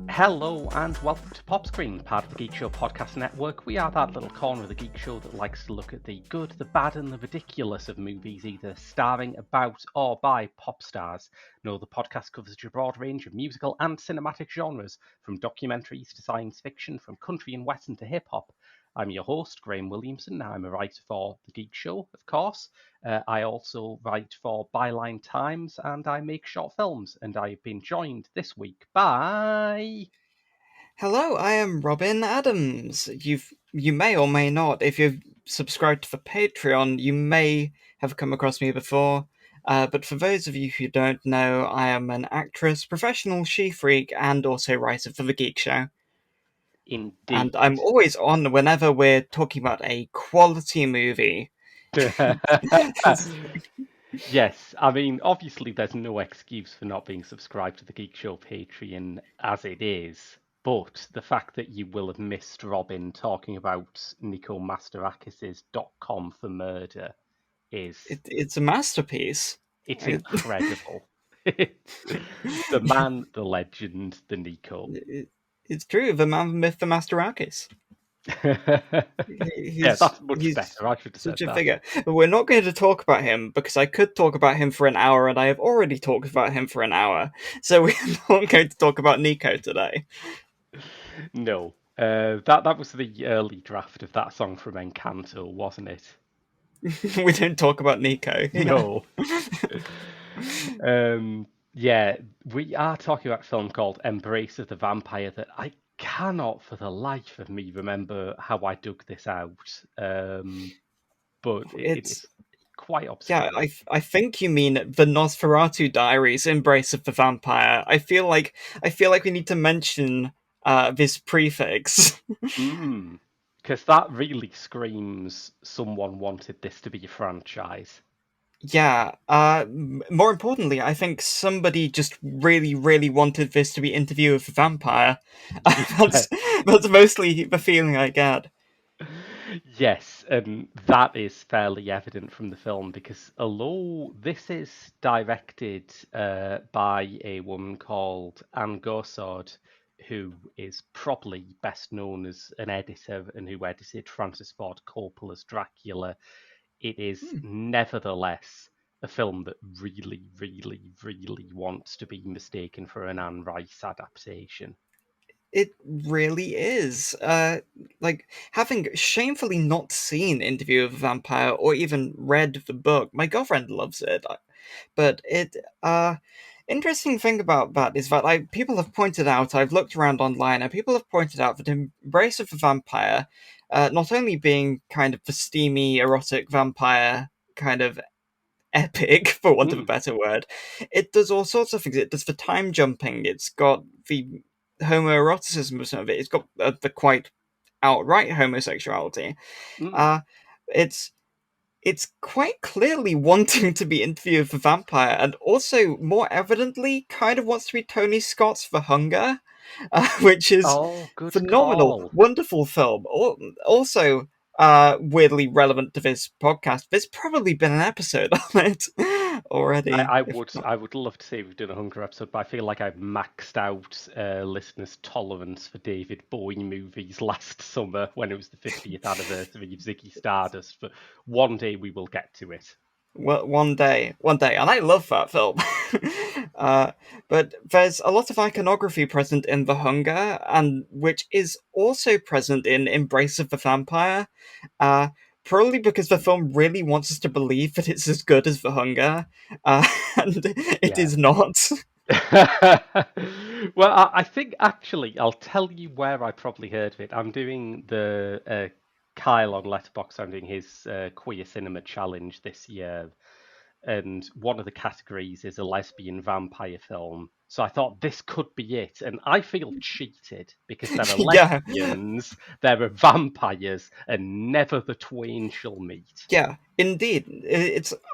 Hello and welcome to Pop Screen, part of the Geek Show podcast network. We are that little corner of the Geek Show that likes to look at the good, the bad and the ridiculous of movies, either starring, about or by pop stars. No, the podcast covers a broad range of musical and cinematic genres, from documentaries to science fiction, from country and western to hip-hop. I'm your host, Graham Williamson. I'm a writer for The Geek Show, of course. I also write for Byline Times, and I make short films. And I've been joined this week by... Hello, I am Robyn Adams. You may or may not, if you've subscribed to the Patreon, you may have come across me before. But for those of you who don't know, I am an actress, professional she-freak, and also writer for The Geek Show. Indeed. And I'm always on whenever we're talking about a quality movie. Yes, I mean, obviously there's no excuse for not being subscribed to the Geek Show Patreon as it is, but the fact that you will have missed Robyn talking about Nico Masterakis's .com for murder is... It's a masterpiece. It's incredible. The man, the legend, the Nico. It's true, the man, the myth, the Masterakis. Yeah, that's much better. I should have said such a that. figure. But we're not going to talk about him because I could talk about him for an hour, and I have already talked about him for an hour. So we're not going to talk about Nico today. No, that was the early draft of that song from Encanto, wasn't it? We don't talk about Nico. No. Yeah, we are talking about a film called Embrace of the Vampire that I cannot for the life of me remember how I dug this out. But it's quite obscure. Yeah, I think you mean the Nosferatu Diaries, Embrace of the Vampire. I feel like we need to mention this prefix. Because that really screams someone wanted this to be a franchise. Yeah, more importantly, I think somebody just really, really wanted this to be Interview with the Vampire. That's mostly the feeling I get. Yes, and that is fairly evident from the film because although this is directed by a woman called Anne Goursaud, who is probably best known as an editor and who edited Francis Ford Coppola's Dracula, it is nevertheless a film that really, really, really wants to be mistaken for an Anne Rice adaptation. It really is. Like, having shamefully not seen Interview with a Vampire or even read the book, my girlfriend loves it. But interesting thing about that is that people have pointed out, I've looked around online, and people have pointed out that Embrace of the Vampire, not only being kind of the steamy, erotic vampire kind of epic, for want of a better word, it does all sorts of things. It does the time jumping, it's got the homoeroticism of some of it, it's got the quite outright homosexuality. It's quite clearly wanting to be Interview with the Vampire, and also, more evidently, kind of wants to be Tony Scott's The Hunger, which is phenomenal, call. Wonderful film. Also, weirdly relevant to this podcast. There's probably been an episode on it already. I would love to say we've done a Hunger episode, but I feel like I've maxed out listeners' tolerance for David Bowie movies last summer when it was the 50th anniversary of Ziggy Stardust. But one day we will get to it. Well, one day, and I love that film. But there's a lot of iconography present in The Hunger, and which is also present in Embrace of the Vampire. Probably because the film really wants us to believe that it's as good as The Hunger, and it is not. Well, I think actually I'll tell you where I probably heard of it. I'm doing the Kyle on Letterboxd. I'm doing his queer cinema challenge this year, and one of the categories is a lesbian vampire film. So I thought this could be it, and I feel cheated because there are Yeah, lesbians, there are vampires, and never the twain shall meet. yeah, indeed.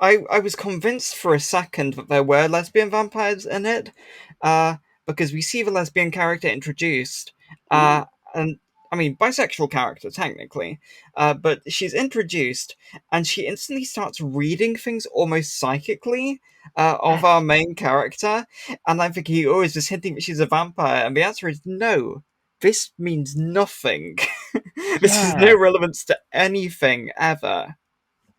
I was convinced for a second that there were lesbian vampires in it, uh, because we see the lesbian character introduced, Mm. and I mean bisexual character technically, but she's introduced and she instantly starts reading things almost psychically, of our Yes. main character, and I'm thinking, oh, is this hinting that she's a vampire? And the answer is no. This means nothing. This has no Yeah. relevance to anything ever.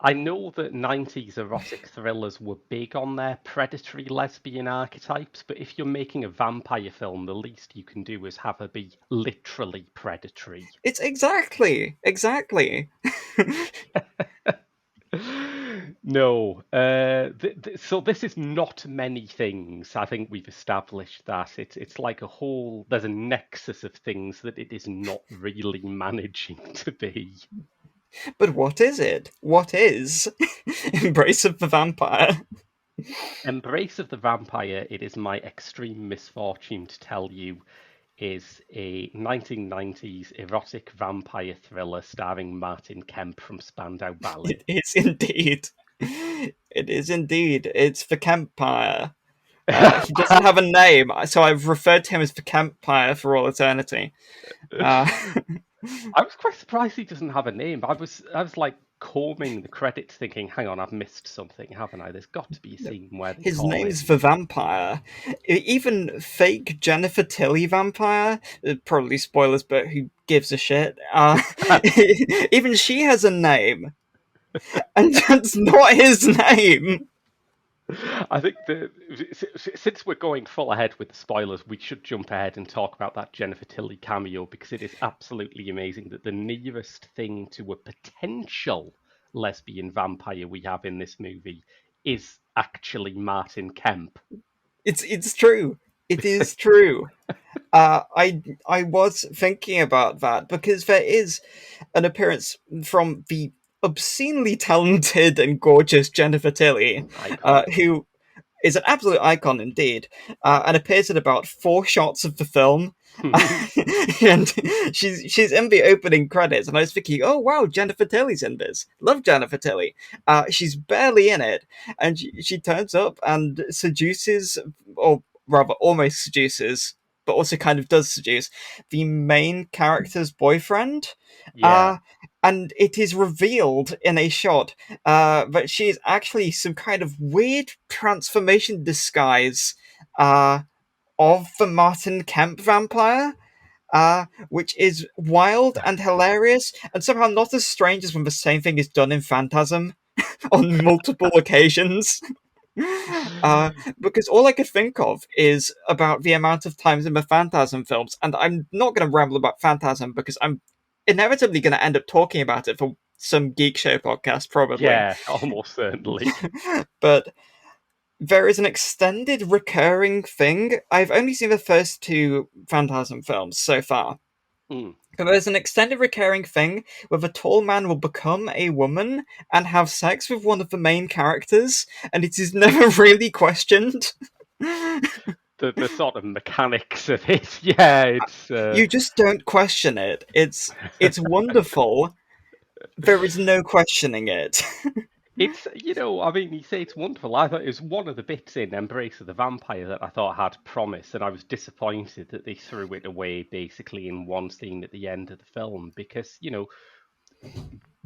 I know that 90s erotic thrillers were big on their predatory lesbian archetypes, but if you're making a vampire film, the least you can do is have her be literally predatory. It's exactly. No. So this is not many things. I think we've established that it's like a whole. There's a nexus of things that it is not really managing to be. But what is it? What is Embrace of the Vampire? Embrace of the Vampire, it is my extreme misfortune to tell you, is a 1990s erotic vampire thriller starring Martin Kemp from Spandau Ballet. It is indeed. It is indeed. It's the Campire. He doesn't have a name, so I've referred to him as the Campire for all eternity. Uh, I was quite surprised he doesn't have a name. I was like combing the credits, thinking, "Hang on, I've missed something, haven't I? There's got to be a scene where they his call name's him." the Vampire. Even fake Jennifer Tilly Vampire, probably spoilers, but who gives a shit? Even she has a name, and that's not his name. I think since we're going full ahead with the spoilers, we should jump ahead and talk about that Jennifer Tilly cameo because it is absolutely amazing that the nearest thing to a potential lesbian vampire we have in this movie is actually Martin Kemp. It's true. It is true. I was thinking about that because there is an appearance from the obscenely talented and gorgeous Jennifer Tilly, Icon. who is an absolute icon indeed, and appears in about 4 shots of the film. And she's in the opening credits, and I was thinking, oh wow, Jennifer Tilly's in this. Love Jennifer Tilly. She's barely in it, and she turns up and seduces, or rather, almost seduces, but also kind of does seduce the main character's boyfriend. Yeah. Uh, and it is revealed in a shot that she is actually some kind of weird transformation disguise of the Martin Kemp vampire, which is wild and hilarious, and somehow not as strange as when the same thing is done in Phantasm on multiple occasions. Because all I could think of is about the amount of times in the Phantasm films, and I'm not going to ramble about Phantasm because I'm inevitably going to end up talking about it for some Geek Show podcast, probably. Yeah, almost certainly. But there is an extended recurring thing. I've only seen the first 2 Phantasm films so far. Mm. But there's an extended recurring thing where the tall man will become a woman and have sex with one of the main characters, and it is never really questioned. The sort of mechanics of it. Yeah, it's You just don't question it. It's wonderful. There is no questioning it. it's I mean, you say it's wonderful. I thought it was one of the bits in Embrace of the Vampire that I thought had promise, and I was disappointed that they threw it away basically in one scene at the end of the film because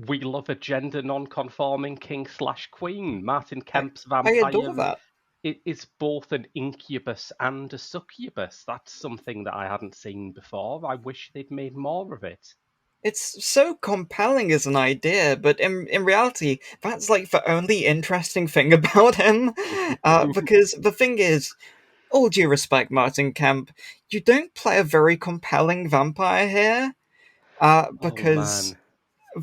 we love a gender non-conforming king slash queen. Martin I, Kemp's I adore vampire that. is both an incubus and a succubus. That's something that I hadn't seen before. I wish they'd made more of it. It's so compelling as an idea, but in reality, that's like the only interesting thing about him. Because the thing is, all due respect, Martin Kemp, you don't play a very compelling vampire here. Oh Because man.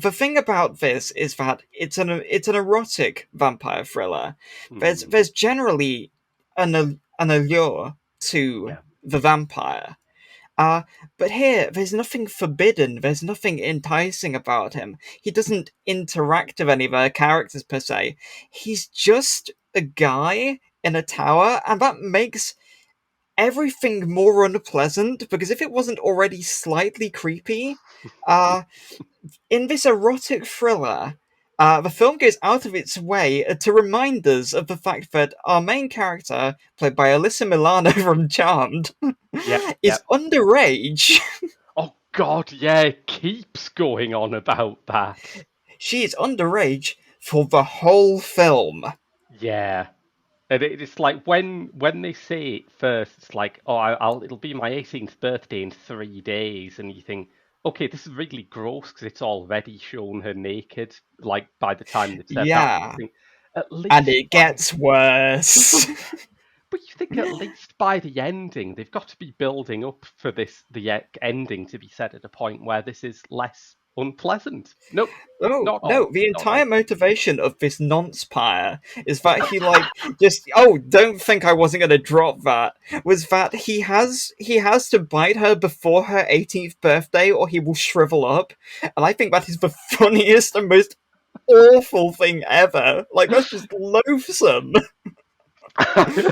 the thing about this is that it's an erotic vampire thriller. Hmm. There's generally an allure to Yeah. the vampire, But here, there's nothing forbidden, there's nothing enticing about him. He doesn't interact with any of our characters per se. He's just a guy in a tower, and that makes everything more unpleasant, because if it wasn't already slightly creepy, uh, in this erotic thriller, the film goes out of its way to remind us of the fact that our main character, played by Alyssa Milano from Charmed, Yep, is yep. underage. Oh God, yeah, it keeps going on about that. She is underage for the whole film. Yeah. And it's like when they say it first, it's like, oh, it'll be my 18th birthday in 3 days, and you think, okay, this is really gross because it's already shown her naked. Like by the time they've said that, but you Yeah, think at and least it gets worse. but you think at least by the ending, they've got to be building up for ending to be set at a point where this is less unpleasant. Nope, Oh, not at no, all, the not right. entire motivation of this nonce is that he, like, just, oh, don't think I wasn't going to drop that, was that he has to bite her before her 18th birthday or he will shrivel up, and I think that is the funniest and most awful thing ever. Like, that's just loathsome. I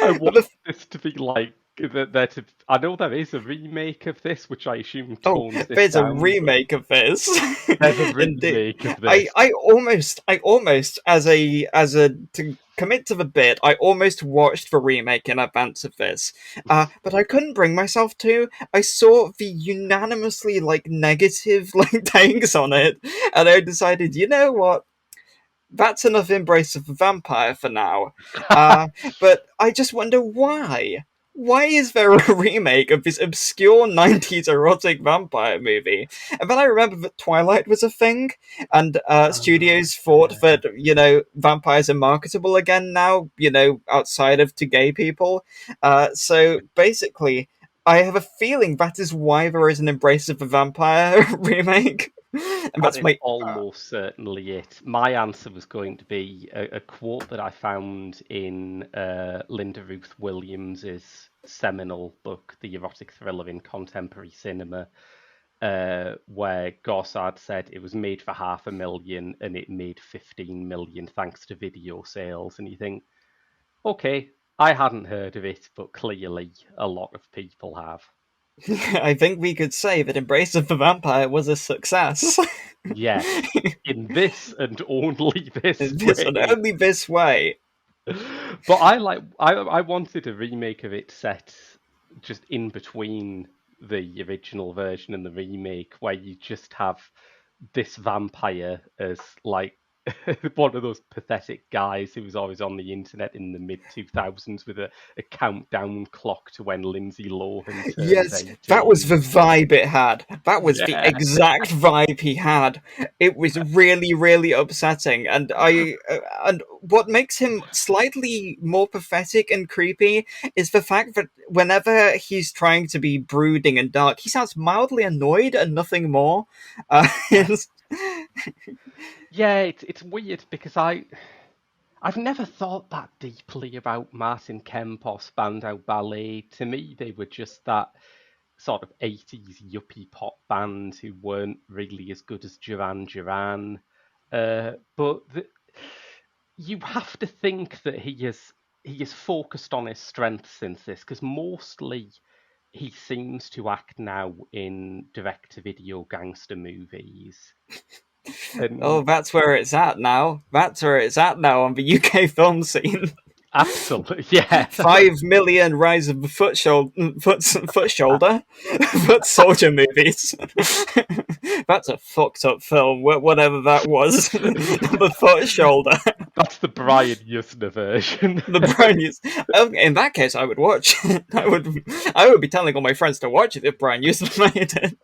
But want this to be like that. I know there is a remake of this, which I assume oh, tones this there's a down, but remake of this. there's a Indeed, remake of I, this. I almost, as a to commit to the bit, I almost watched the remake in advance of this, but I couldn't bring myself to. I saw the unanimously like negative like takes on it, and I decided, you know what, that's enough Embrace of the Vampire for now. But I just wonder why. Why is there a remake of this obscure 90s erotic vampire movie? And then I remember that Twilight was a thing, and studios thought Yeah. that, vampires are marketable again now, outside of to gay people. So basically, I have a feeling that is why there is an Embrace of the Vampire remake. And That that's is my. almost certainly it. My answer was going to be a quote that I found in Linda Ruth Williams's seminal book, The Erotic Thriller in Contemporary Cinema, where Gorsard said it was made for 500,000 and it made 15 million thanks to video sales. And you think, okay, I hadn't heard of it, but clearly a lot of people have. I think we could say that Embrace of the Vampire was a success. Yes, in this and only this This and way. only this way. But I wanted a remake of it set just in between the original version and the remake, where you just have this vampire as like one of those pathetic guys who was always on the internet in the mid 2000s with a countdown clock to when Lindsay Lohan turns Yes, that was 18. the vibe it had. That was the Yeah. exact vibe he had. It was really, really upsetting, and what makes him slightly more pathetic and creepy is the fact that whenever he's trying to be brooding and dark, he sounds mildly annoyed and nothing more. Yeah. It's- Yeah, it's weird because I've never thought that deeply about Martin Kemp or Spandau Ballet. To me, they were just that sort of 80s yuppie pop band who weren't really as good as Duran Duran. But you have to think that he is focused on his strengths since this, because mostly he seems to act now in direct-to-video gangster movies. oh, And that's where it's at now. That's where it's at now on the UK film scene. absolutely, yeah. 5 million Rise of the foot shoulder, foot soldier movies. That's a fucked up film, whatever that was. The foot shoulder, That's the Brian Yuzna version. the Brian used. In that case, I would watch. I would be telling all my friends to watch it if Brian used to made it.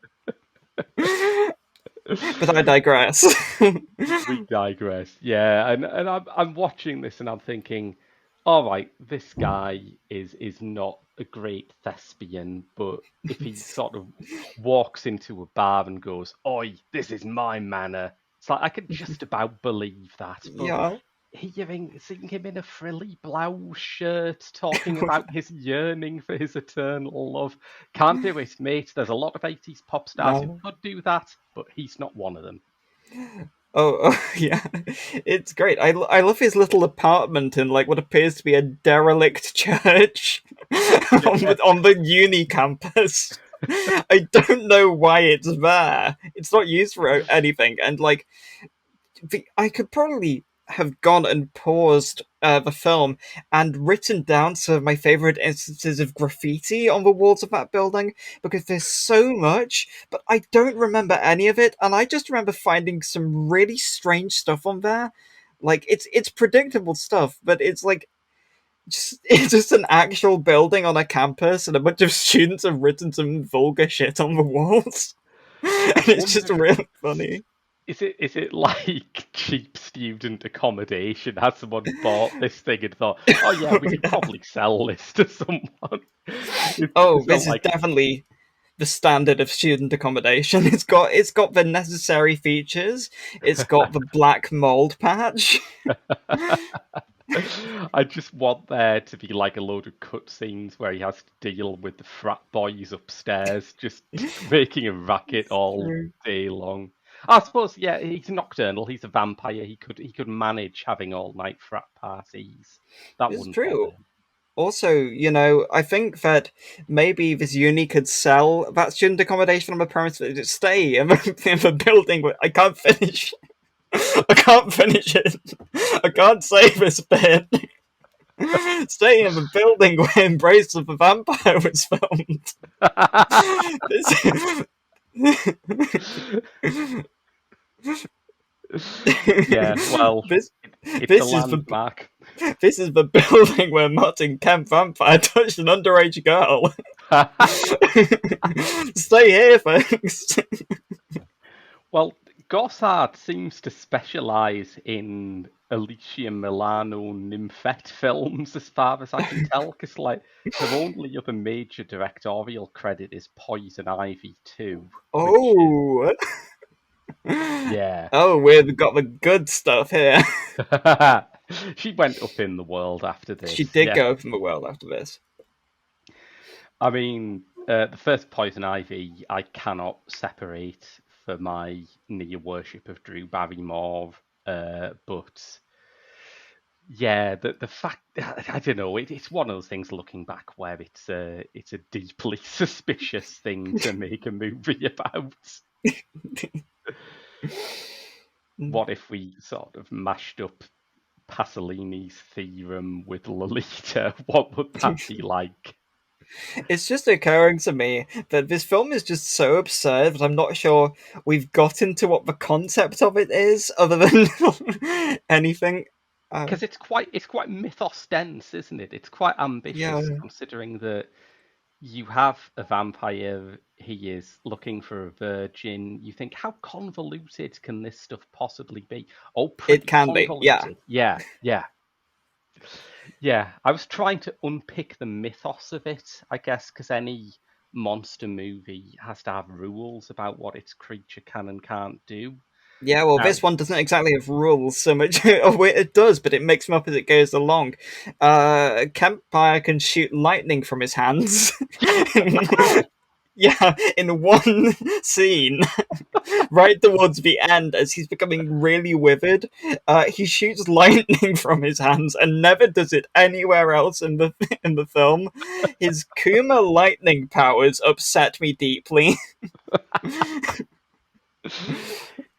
But I digress. We digress. Yeah, and I'm watching this and I'm thinking, all right, this guy is not a great thespian, but if he sort of walks into a bar and goes, "Oi, this is my manor," it's like I could just about believe that. But Yeah. seeing him in a frilly blouse shirt, talking about his yearning for his eternal love. Can't do it, mate. There's a lot of 80s pop stars who No. could do that, but he's not one of them. Yeah, it's great. I love his little apartment in like what appears to be a derelict church on the uni campus. I don't know why it's there. It's not used for anything, and like I could probably have gone and paused the film and written down some of my favorite instances of graffiti on the walls of that building because there's so much, but I don't remember any of it, and I just remember finding some really strange stuff on there. Like it's predictable stuff, but it's like it's just an actual building on a campus, and a bunch of students have written some vulgar shit on the walls, I and it's just wonder, really funny. is it like cheap student accommodation? Has someone bought this thing and thought, oh yeah, we could probably sell this to someone? Oh, It's not this is like definitely the standard of student accommodation. It's got the necessary features. It's got the black mold patch. I just want there to be like a load of cutscenes where he has to deal with the frat boys upstairs, just making a racket all True. day long. I suppose, yeah, he's nocturnal. He's a vampire. He could manage having all night frat parties. That It's wouldn't bother true. him. Also, I think that maybe this uni could sell that student accommodation on the premise that it stay in the building. But I can't finish. I can't finish it. I can't say this bit. Stay in the building where Embrace of the Vampire was filmed. Yeah, well, this, it's a this is the landmark. this is the building where Martin Kemp vampire touched an underage girl. Stay here, folks. Well, Gossard seems to specialise in Alicia Milano nymphette films, as far as I can tell, because like her only other major directorial credit is Poison Ivy 2, which is Oh, yeah. oh, we've got the good stuff here. She went up in the world after She this. did Yeah, go from the world after this. I mean, the first Poison Ivy I cannot separate for my near worship of Drew Barrymore, but yeah, the fact I don't know, it's one of those things looking back where it's a deeply suspicious thing to make a movie about. What if we sort of mashed up Pasolini's theorem with Lolita? What would that be like? It's just occurring to me that this film is just so absurd that I'm not sure we've got into what the concept of it is, other than anything. Because it's quite mythos dense, isn't it? It's quite Yeah, ambitious, considering that you have a vampire, he is looking for a virgin. You think, how convoluted can this stuff possibly be? Oh, it pretty can be. Yeah, convoluted. Yeah, yeah, yeah. I was trying to unpick the mythos of it, I guess, because any monster movie has to have rules about what its creature can and can't do. yeah. Well, Now, this one doesn't exactly have rules so much. Oh, it does, but it makes them up as it goes along. Campfire can shoot lightning from his hands. Yeah, in one scene, right towards the end, as he's becoming really withered, he shoots lightning from his hands and never does it anywhere else in the film. His Kuma lightning powers upset me deeply.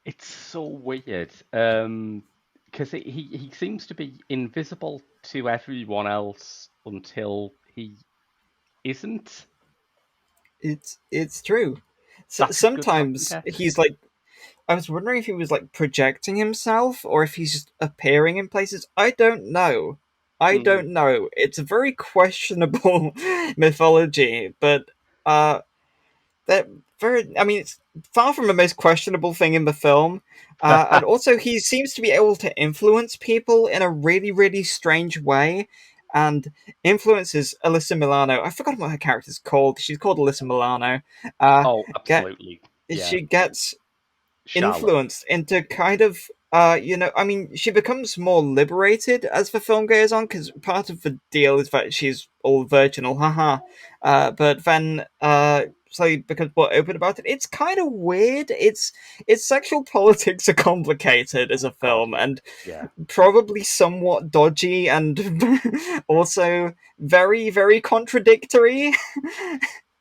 it's so weird. Because he seems to be invisible to everyone else until he isn't. It's true. So, That's as good as I can sometimes get. he's like, I was wondering if he was like projecting himself or if he's just appearing in places. I don't know. I Mm. don't know. It's a very questionable mythology, but uh that very. I mean, it's far from the most questionable thing in the film. And also, he seems to be able to influence people in a really, really strange way, and influences Alyssa Milano. I forgot what her character's called. She's called Alyssa Milano. Uh, Oh, get absolutely. Yeah. she gets Charlotte. influenced into kind of I mean, she becomes more liberated as the film goes on because part of the deal is that she's all virginal, haha. But then, so because we're open about it, it's kind of weird. Its sexual politics are complicated as a God, film, and yeah. probably somewhat dodgy, and also very, very contradictory.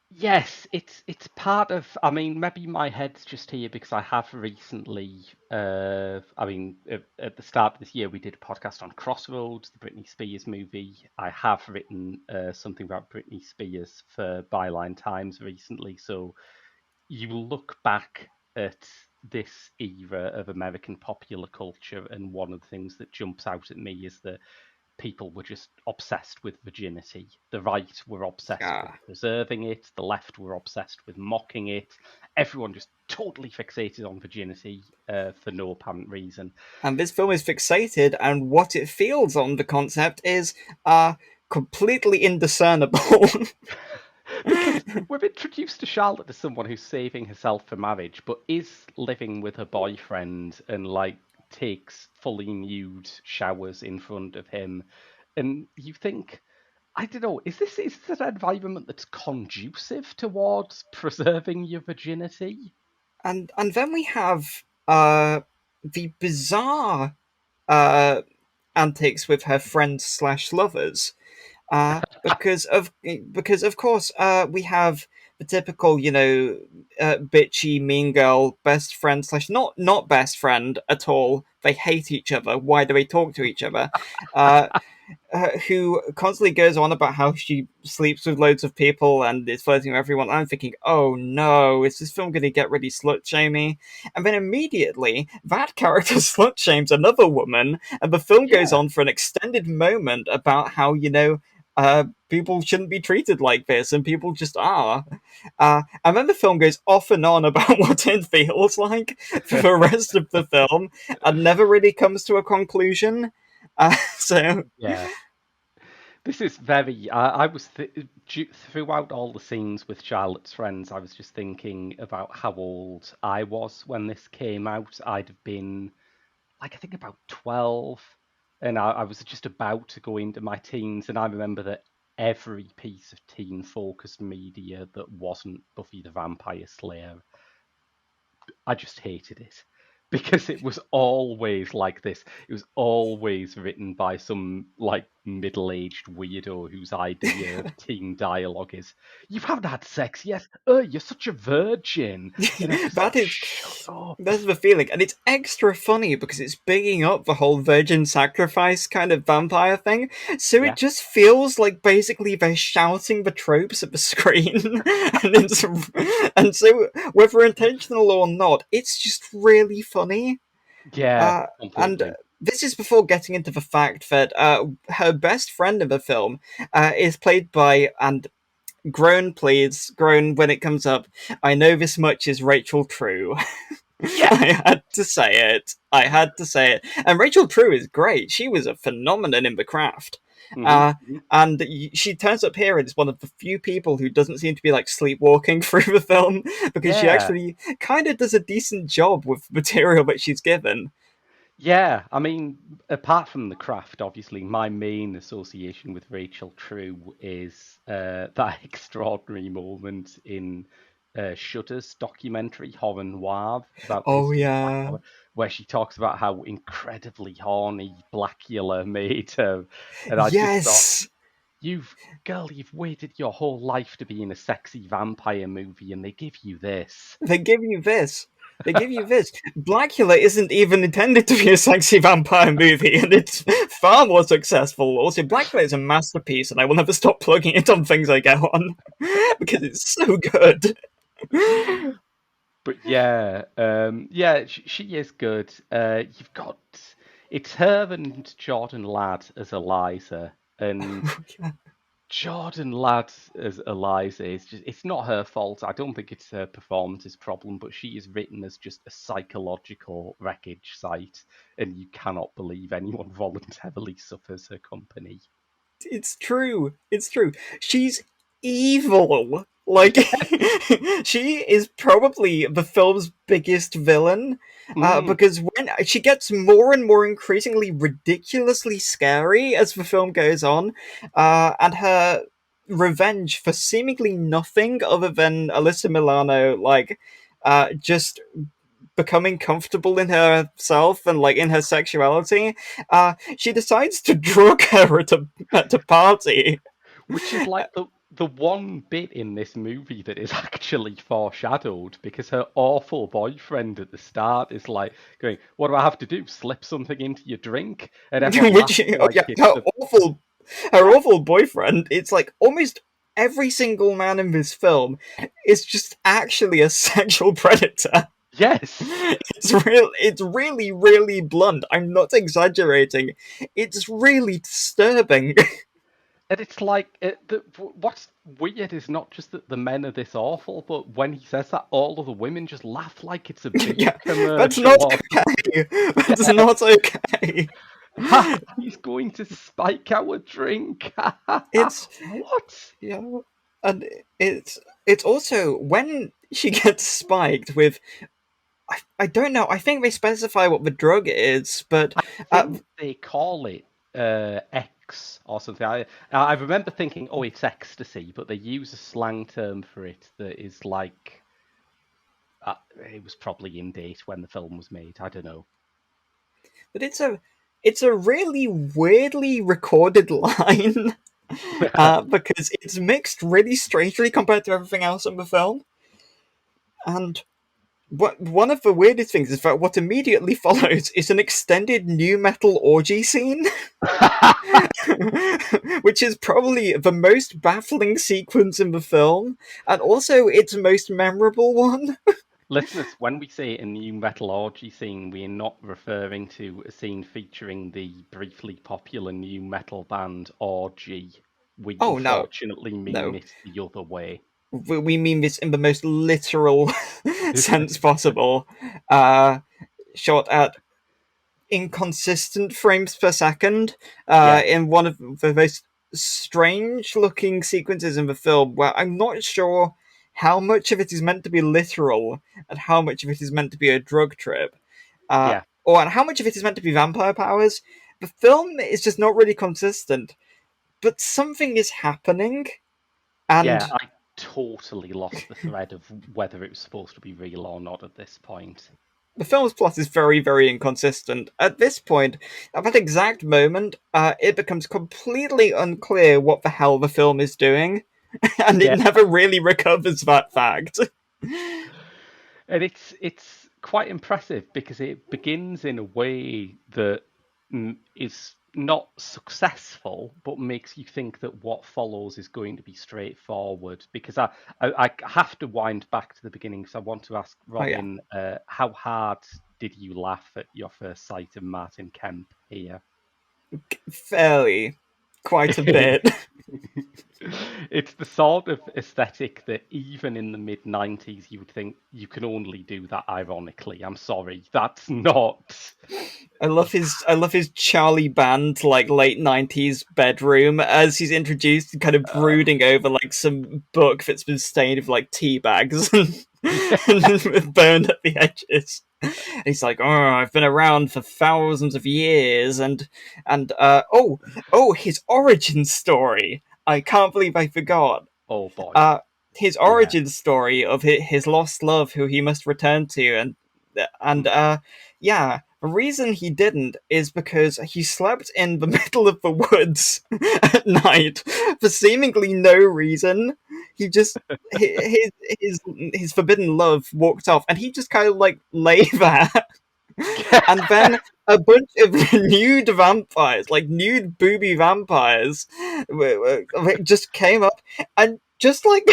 Yes, it's part of. I mean, maybe my head's just here because I have recently. I mean, at the start of this year, we did a podcast on Crossroads, the Britney Spears movie. I have written something about Britney Spears for Byline Times recently, so you will look back at this era of American popular culture, and one of the things that jumps out at me is that people were just obsessed with virginity. The right were obsessed with Yeah. preserving it, the left were obsessed with mocking it. Everyone just totally fixated on virginity for no apparent reason. And this film is fixated, and what it feels on the concept is uh completely indiscernible. Because we're introduced to Charlotte as someone who's saving herself for marriage, but is living with her boyfriend and like takes fully nude showers in front of him. And you think, I don't know, is this an environment that's conducive towards preserving your virginity? And then we have the bizarre uh antics with her friends slash lovers. Because of course we have the typical bitchy mean girl best friend slash not best friend at all. They hate each other. Why do they talk to each other? Uh, who constantly goes on about how she sleeps with loads of people and is flirting with everyone. I'm thinking, oh no, is this film going to get really slut shamey? And then immediately, that character slut shames another woman, and the film goes Yeah. on for an extended moment about how, people shouldn't be treated like this, and people just are. And then the film goes off and on about what it feels like for the rest of the film, and never really comes to a conclusion. So Yeah. This is very. I was throughout all the scenes with Charlotte's friends. I was just thinking about how old I was when this came out. I'd have been like I think about 12, and I was just about to go into my teens. And I remember that every piece of teen focused media that wasn't Buffy the Vampire Slayer, I just hated it because it was always like this. It was always written by some like middle-aged weirdo whose idea of teen dialogue is, "You haven't had sex yet. Oh, you're such a virgin," and it's just that like, is "Shut up." that's the feeling, and it's extra funny because it's bigging up the whole virgin sacrifice kind of vampire thing. So it Yeah, just feels like basically they're shouting the tropes at the screen, and so whether intentional or not, it's just really funny. yeah, Uh, and completely. this is before getting into the fact that her best friend in the film is played by, and groan please, groan when it comes up, I know this much, is Rachel True. Yes. I had to say it. I had to say it. And Rachel True is great. She was a phenomenon in The Craft. Hmm. Uh, and she turns up here and is one of the few people who doesn't seem to be like sleepwalking through the film because she Yeah. actually kind of does a decent job with the material that she's given. Yeah, I mean, apart from the craft, obviously, my main association with Rachel True is that extraordinary moment in Shudder's documentary Horror Noir about the Oh, history of black yeah. horror, where she talks about how incredibly horny Blackula made her. And I just thought, Yes! you've waited your whole life to be in a sexy vampire movie, and they give you this. They give you this. They give you this. Blackula isn't even intended to be a sexy vampire movie, and it's far more successful. Also, Blackula is a masterpiece, and I will never stop plugging it on things I get on because it's so good. But yeah, yeah, she is good. You've got it's her and Jordan Ladd as Eliza, and Jordan Ladd as Eliza is just, it's not her fault. I don't think it's her performance's problem, but she is written as just a psychological wreckage site, and you cannot believe anyone voluntarily suffers her company. It's true. It's true. She's evil. Like, she is probably the film's biggest villain, Mm. because when she gets more and more increasingly ridiculously scary as the film goes on, and her revenge for seemingly nothing other than Alyssa Milano, like, just becoming comfortable in herself and like in her sexuality, she decides to drug her at a party. Which is like the one bit in this movie that is actually foreshadowed because her awful boyfriend at the start is like going, "What do I have to do? Slip something into your drink?" And everyone Which, laughs oh like yeah, it's the her awful boyfriend. It's like almost every single man in this film is just actually a sexual predator. yes. It's really, really blunt. I'm not exaggerating. It's really disturbing. And it's like what's weird is not just that the men are this awful, but when he says that, all of the women just laugh like it's a beef Yeah, that's commercial not or okay. That's yeah. not okay. Ha! He's going to spike our drink. It's What? yeah, and it's also when she gets spiked with I don't know. I think they specify what the drug is, but I uh, think they call it X or something. I remember thinking, oh, it's ecstasy, but they use a slang term for it that is like uh, it was probably in date when the film was made. I don't know. but it's a really weirdly recorded line, because it's mixed really strangely compared to everything else in the film. And what one of the weirdest things is that what immediately follows is an extended new metal orgy scene, which is probably the most baffling sequence in the film, and also its most memorable one. Listeners, when we say a new metal orgy scene, we're not referring to a scene featuring the briefly popular new metal band Orgy. We Oh no, unfortunately mean no, it the other way. we mean this in the most literal sense possible. Uh, Shot at inconsistent frames per second, Yeah, in one of the most strange looking sequences in the film, where I'm not sure how much of it is meant to be literal and how much of it is meant to be a drug trip, yeah, or how much of it is meant to be vampire powers. The film is just not really consistent, but something is happening, yeah. and I totally lost the thread of whether it was supposed to be real or not at this point. the film's plot is very, very inconsistent. At this point, at that exact moment, it becomes completely unclear what the hell the film is doing, and it Yeah, never really recovers that fact. and it's quite impressive because it begins in a way that is not successful, but makes you think that what follows is going to be straightforward. Because I have to wind back to the beginning because I want to ask Oh yeah, Robyn, how hard did you laugh at your first sight of Martin Kemp here? fairly, quite a bit. It's the sort of aesthetic that even in the mid 90s you would think you can only do that ironically. I'm sorry, that's not. I love his Charlie Band like late 90s bedroom as he's introduced, kind of Uh, brooding over like some book that's been stained with like tea bags yeah, and burned at the edges. He's like, "Oh, I've been around for thousands of years," and his origin story. I can't believe I forgot. oh boy, Uh, his yeah, origin story of his lost love, who he must return to, and mm. yeah, the reason he didn't is because he slept in the middle of the woods at night for seemingly no reason. He just his forbidden love walked off, and he just kind of like lay there, and then a bunch of nude vampires, like nude booby vampires, just came up and just like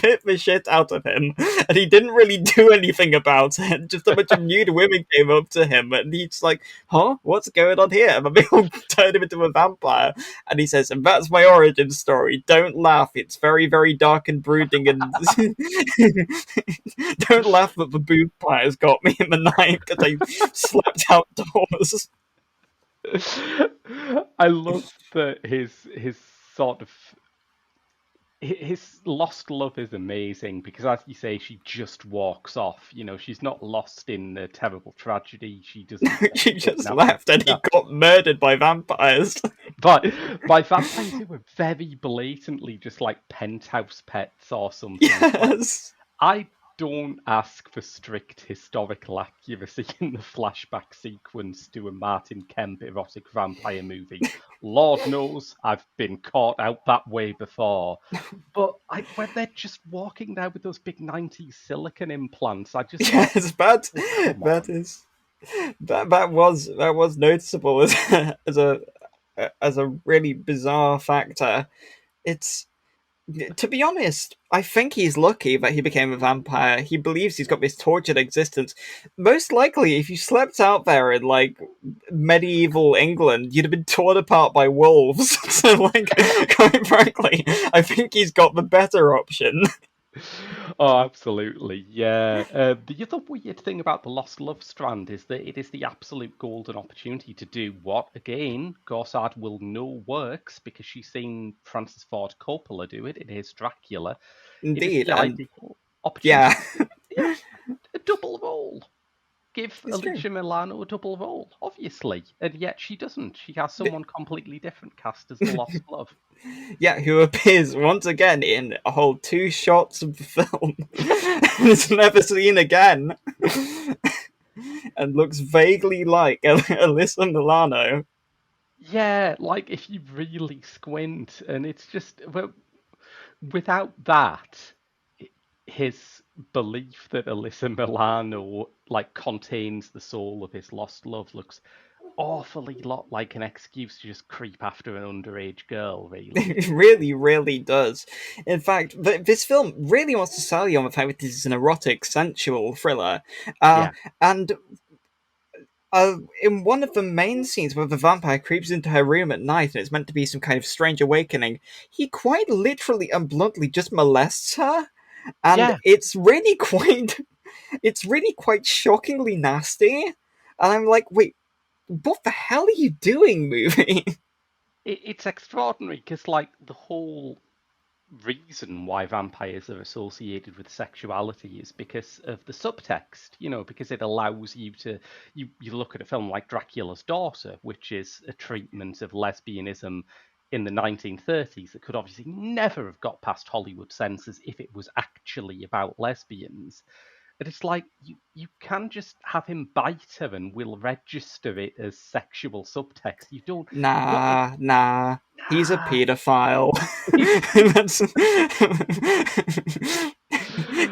bit the shit out of him, and he didn't really do anything about it. Just a bunch of nude women came up to him, and he's like, "Huh, what's going on here?" And they all turned him into a vampire, and he says, "And that's my origin story. Don't laugh. It's very, very dark and brooding, and don't laugh that the vampires got me in the night because I slept outdoors." I love that his sort of his lost love is amazing because, as you say, she just walks off. You know, she's not lost in the terrible tragedy. She doesn't get She just kidnapped. left and he No, got murdered by vampires. but by vampires who were very blatantly just like penthouse pets or something. It's like Yes. I don't ask for strict historical accuracy in the flashback sequence to a Martin Kemp erotic vampire movie. Lord knows I've been caught out that way before. But when they're just walking there with those big 90s silicon implants, I just thought, Yes, that oh, come that on. is that was noticeable as as a as a really bizarre factor. It's To be honest, I think he's lucky that he became a vampire. He believes he's got this tortured existence. Most likely, if you slept out there in like medieval England, you'd have been torn apart by wolves. So, like, quite frankly, I think he's got the better option. Oh, absolutely. Yeah. The other weird thing about the Lost Love Strand is that it is the absolute golden opportunity to do what, again, Gorsard will know works because she's seen Francis Ford Coppola do it in his Dracula. It is Indeed, the and ideal opportunity yeah, to do, yeah, a double role. Give it's true. Alicia Milano a double role, obviously, and yet she doesn't. She has someone completely different cast as the Lost Love. Yeah, who appears once again in a whole two shots of the film and is never seen again and looks vaguely like Alyssa Milano. Yeah, like if you really squint, and it's just well, without that, his belief that Alyssa Milano like contains the soul of his lost love looks awfully lot like an excuse to just creep after an underage girl, really. It really, really does. In fact, this film really wants to sell you on the fact that this is an erotic, sensual thriller. Uh, Yeah, and in one of the main scenes where the vampire creeps into her room at night and it's meant to be some kind of strange awakening, he quite literally and bluntly just molests her. And yeah. it's really quite shockingly nasty. And I'm like, wait, what the hell are you doing, movie? It's extraordinary because like the whole reason why vampires are associated with sexuality is because of the subtext, you know, because it allows you to you look at a film like Dracula's Daughter, which is a treatment of lesbianism in the 1930s that could obviously never have got past Hollywood censors if it was actually about lesbians. And it's like you can just have him bite her and we'll register it as sexual subtext. You don't what it Nah, nah. He's a nah. pedophile. That's...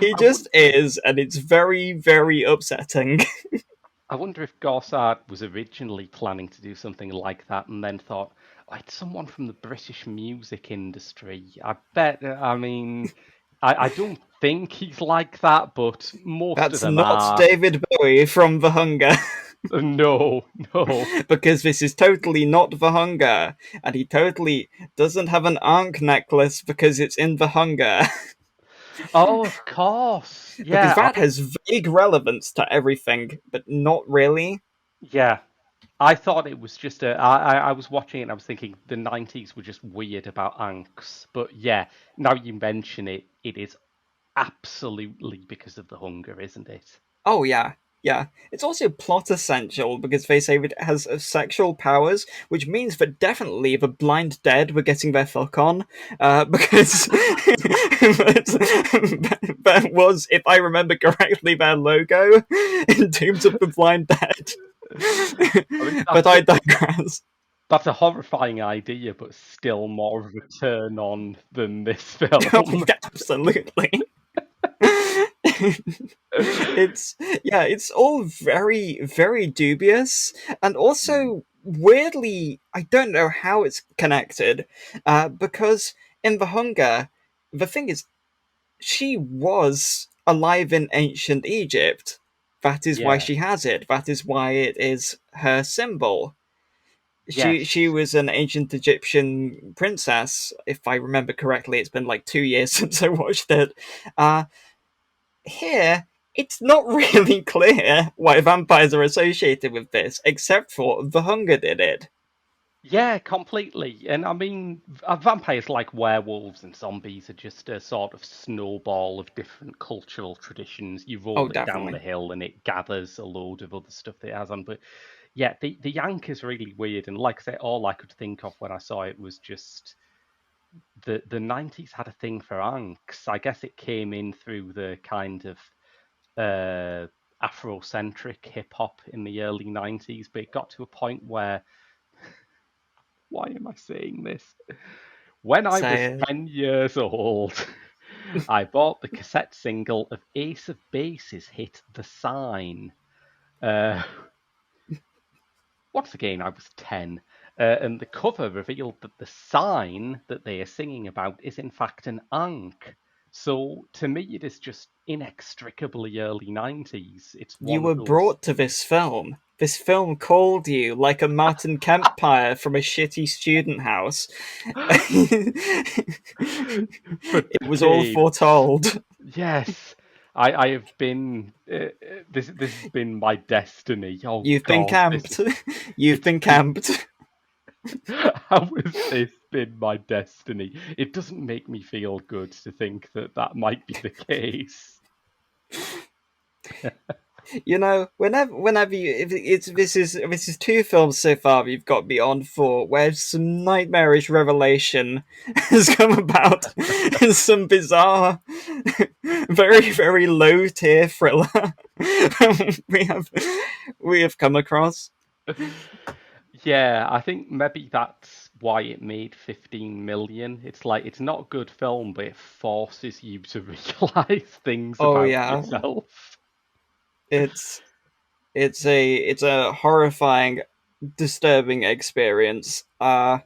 he I just is, and it's very, very upsetting. I wonder if Gorsard was originally planning to do something like that and then thought, oh, it's someone from the British music industry. I bet, I mean, I don't think he's like that, but most of That's them not are. David Bowie from The Hunger. No, no. Because this is totally not The Hunger, and he totally doesn't have an Ankh necklace because it's in The Hunger. Oh, of course. Because Yeah, that has vague relevance to everything, but not really. yeah. I thought it was just I was watching it and I was thinking the 90s were just weird about Anks. But yeah, now you mention it, it is absolutely because of the hunger, isn't it? Oh yeah, yeah. It's also plot essential because they say it has sexual powers, which means that definitely the blind dead were getting their fuck on. Because that was, if I remember correctly, their logo in Tombs of the Blind Dead. I mean, But I digress. that's a horrifying idea, but still more of a turn on than this Oh, film. yeah, absolutely. it's it's all very, very dubious, and Mm. also weirdly, I don't know how it's connected, because in The Hunger, the thing is, she was alive in ancient Egypt. That is why Yeah. she has it. That is why it is her symbol. She Yes. was an ancient Egyptian princess, if I remember correctly. It's been like 2 years since I watched it. Uh, Here, it's not really clear why vampires are associated with this, except for The Hunger did it. Yeah, completely. And I mean, vampires like werewolves and zombies are just a sort of snowball of different cultural traditions. You Oh, roll it down the definitely. hill and it gathers a load of other stuff that it has on. But yeah, the Yank is really weird. And like I say, all I could think of when I saw it was just the 90s had a thing for anks. I guess it came in through the kind of uh, Afrocentric hip hop in the early 90s, but it got to a point where, why am I saying this? When I was Say 10 years old, I bought the cassette single of Ace of Base's hit The Sign. Uh, Once again, I was 10, and the cover revealed that the sign that they are singing about is in fact an ankh. So to me, it is just inextricably early 90s. It's you one of were those. brought to this film. This film called you like a Martin Kemp pyre from a shitty student house. For It was all decades. foretold. Yes, I have been. This has been my destiny. Oh You've been God, this camped. is. You've It's been been. camped. How has this been my destiny? It doesn't make me feel good to think that that might be the case. You know, whenever you, if it's this is two films so far you've got me on for where some nightmarish revelation has come about in some bizarre, very low tier thriller we have we have come across. Yeah, I think maybe that's why it made 15 million. It's like it's not a good film, but it forces you to realize things Oh about yeah, yourself. it's it's a horrifying, disturbing experience. I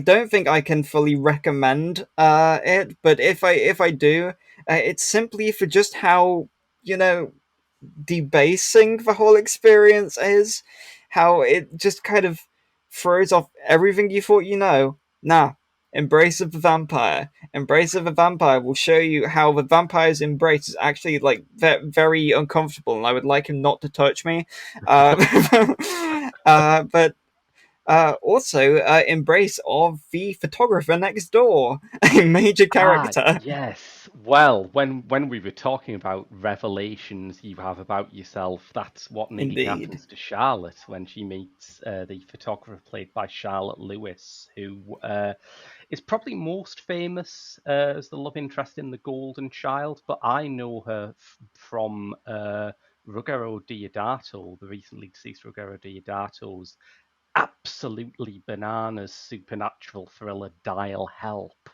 don't think I can fully recommend it, but if I do, it's simply for just how, you know, debasing the whole experience is, how it just kind of throws off everything you thought you know. Nah, Embrace of the Vampire. Embrace of the Vampire will show you how the vampire's embrace is actually like very uncomfortable, and I would like him not to touch me. Uh, but also, embrace of the photographer next door, a major Ah, character. yes. Well, when we were talking about revelations you have about yourself, that's what nearly Indeed. happens to Charlotte when she meets the photographer played by Charlotte Lewis, who is probably most famous as the love interest in The Golden Child, but I know her from Ruggero Deodato, the recently deceased Ruggero Deodato's absolutely bananas supernatural thriller Dial Help.